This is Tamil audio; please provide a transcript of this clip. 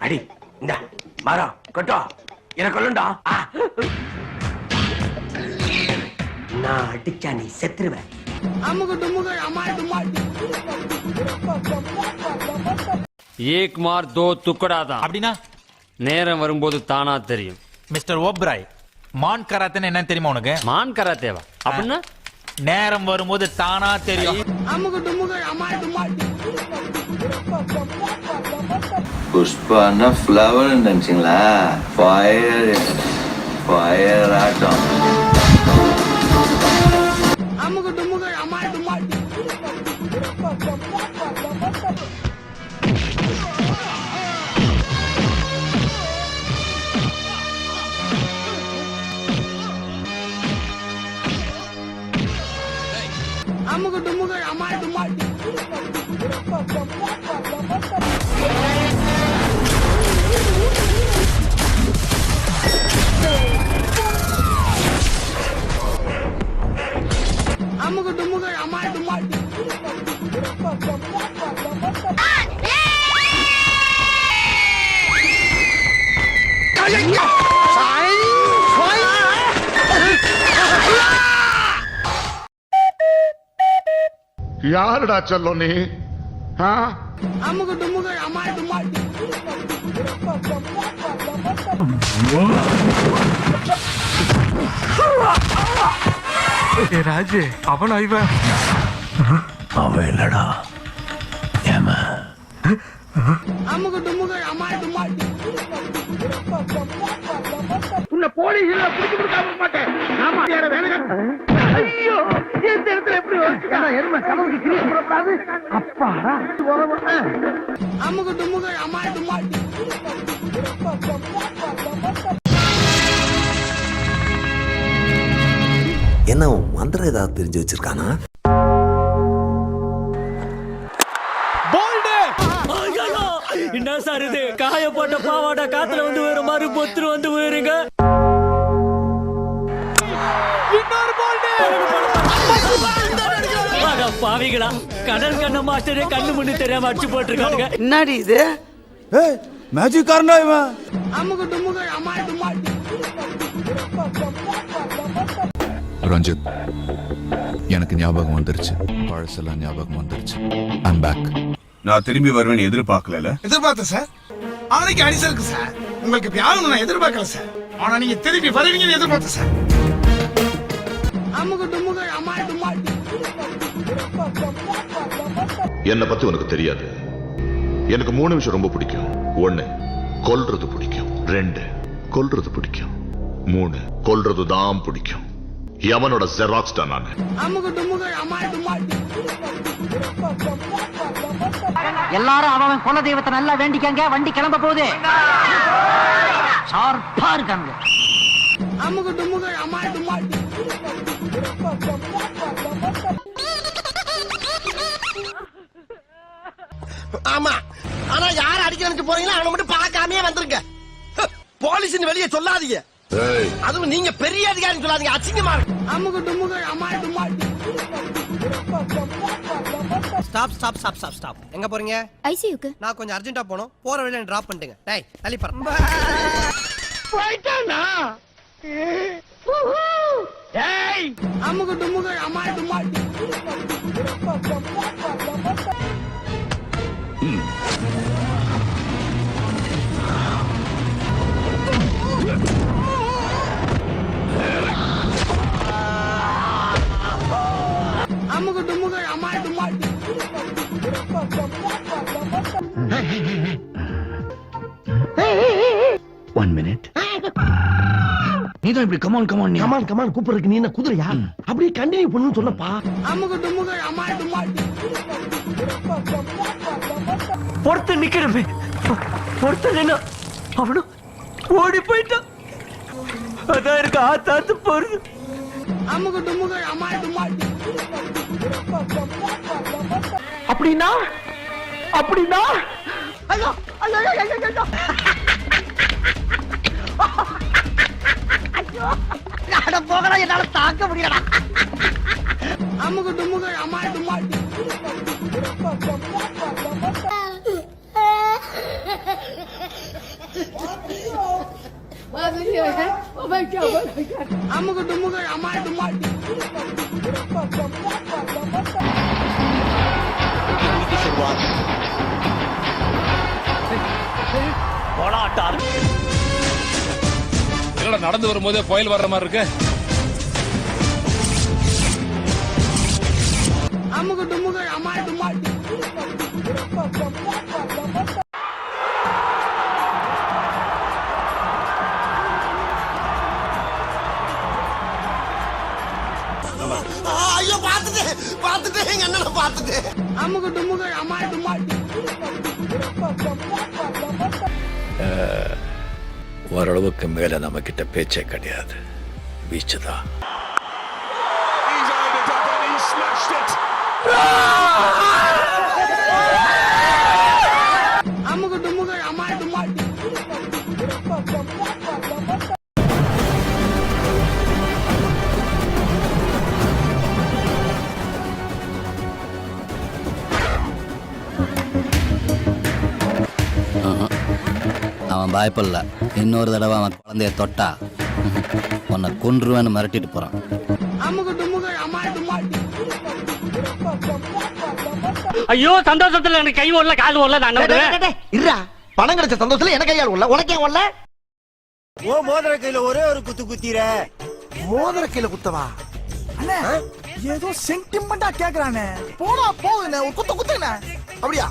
அடி இந்த மரம் கொட்டோ எனக்கு கொள்ளுண்டா. நான் அடிச்சா நீ செத்துருவ. ஏக் மார் தோ துக்கடா தான். அப்படின்னா நேரம் வரும்போது தானா தெரியும். மிஸ்டர் ஓப்ராய், மான் கராத்தேன்னு என்ன தெரியுமா உனக்கு? மான் கராத்தேவா அப்படின்னா? நேரம் வரும்போது தானா தெரியும். புஷ்பானா ஃப்ளவர் நினைச்சிங்களா? ஃபயர் ஃபயர் ஆட்டம். யாருடா சொல்லும் நீ? ராஜு அவன் இவன் அவன் இல்லடா ஏமா. உன்னை போலீஸ்ல புடிச்சு கொடுக்காம மாட்டேன். ஆமா யார வேணுங்க. ஐயோ இந்த இடத்துல எப்படி வச்சிருக்கா? எருமை கனவுக்கு கிரியேட் பண்ணக்கூடாது. அப்பா அம்முக தும்முக அம்மாய் தும்மாய். என்ன மந்திரம் ஏதாவது தெரிஞ்சு வச்சிருக்கானா? என்ன சார் இது? காயப்பட்ட பாவாடா காத்துல வந்து வேற மாதிரி பொத்துரு வந்து போயிருங்க. பாவிகளா, கடல் கண்ண மாஸ்டரே கண்ணு முன்னு தெரியாம அடிச்சு போட்டிருக்காங்க. என்னடி இது? மேஜிக் காரனா இவன். ரஞ்சித், எனக்கு ஞாபகம் வந்துருச்சு. பழசெல்லாம் ஞாபகம் வந்துருச்சு. I'm back. நான் திரும்பி வருவேன் எதிர்பார்க்கல. எதிர்பார்த்தேன் சார். ஆனைக்கு அடிசல் இருக்கு சார். உங்களுக்கு இப்ப யாரும் நான் எதிர்பார்க்கல சார். ஆனா நீங்க திரும்பி வருவீங்கன்னு எதிர்பார்த்தேன் சார். என்னை பத்தி உனக்கு தெரியாது. எனக்கு 3 விஷயம் ரொம்ப பிடிக்கும். 1, கொல்றது பிடிக்கும். 2, கொல்றது பிடிக்கும். 3, கொல்றது தான் பிடிக்கும். யமனோட ஜெராக்ஸ் தான் நானு. எல்லாரும் அவன் குல தெய்வத்தை நல்லா வேண்டிக்கங்க. வண்டி கிளம்ப போகுது. ஷார்ப்பா இருக்காங்க. ஆமா, ஆனா யார அடிக்கிறதுக்கு போறீங்களோ அவனை மட்டும் பார்க்காமயே வந்துருங்க. போலீஸ் வெளியே சொல்லாதீங்க. அதுவும் நீங்க பெரிய அதிகாரி சொல்லாதீங்க. அசிங்கமா இருக்கு. Stop stop stop stop stop. எங்க போறீங்க? ஐசியூக்கு. நான் கொஞ்சம் அர்ஜென்ட்டா போணும். போற வழியில டிராப் பண்ணிட்டுங்க. டேய் தள்ளி பாரு. போயிட்டானா? ஏய் அமுக துமுக அமாய் துமாய். அமுக துமுக அமாய் துமாய். 1 minute. நீதான் இப்படி கமான் கமான் கமான் கமான் கூப்பிடுறதுக்கு நீ என்ன குதிரையா? அப்படியே கண்டினியூ பண்ணணும்னு சொல்லப்பா. அமுக துமுக அமாய் துமாய். பொறுத்து நிக்கணுமே. பொறுத்து நின்னா அவனும் ஓடி போயிட்டான். அதான் இருக்கு ஆத்தாத்து போறது. அமுக துமுக அமாய் துமாய். அப்படின்னா அப்படின்னா ஐயோ ஐயோ ஐயோ ஐயோ. அட போகடா, என்னால தாக்க முடியலடா. அமுக துமுக அமாய் துமாய். அமுகு டுமுகு அமால் டுமால் நடந்து வரும்போதே புயல் வர்ற மாதிரி இருக்கு. அமுகு டுமுகு அமால் டுமால் ஐயோ பாத்துட்டேன் எங்க அண்ணனை பாத்துட்டேன். அமுகு டுமுகு அமால் டுமால் ஓரளவுக்கு மேல நம்ம கிட்ட பேச்சே கிடையாது, வீச்சுதான். அமுகு டுமுகு அமால் டுமால் அவன் பயப்படல. இன்னொரு தடவை அவன் குழந்தைய தொட்டா உன்னை கொன்றுவேன்னு மிரட்டிட்டு போறான். அமுகு டுமுகு அமால் டுமால் ஐயோ சந்தோஷத்துல எனக்கு கை ஓடல கால் ஓடல நான் இருடா, பணம் கிடைச்ச சந்தோஷத்துல எனக்கு கையால் உள்ள உனக்கே உள்ள. ஓ மோதிர கையில ஒரே ஒரு குத்து குத்திர. மோதிர கையில குத்தவா? அண்ணே ஏதோ சென்டிமெண்டா கேக்குறானே. போடா போகுதுண்ணே, ஒரு குத்து குத்துண்ணே. அப்படியா?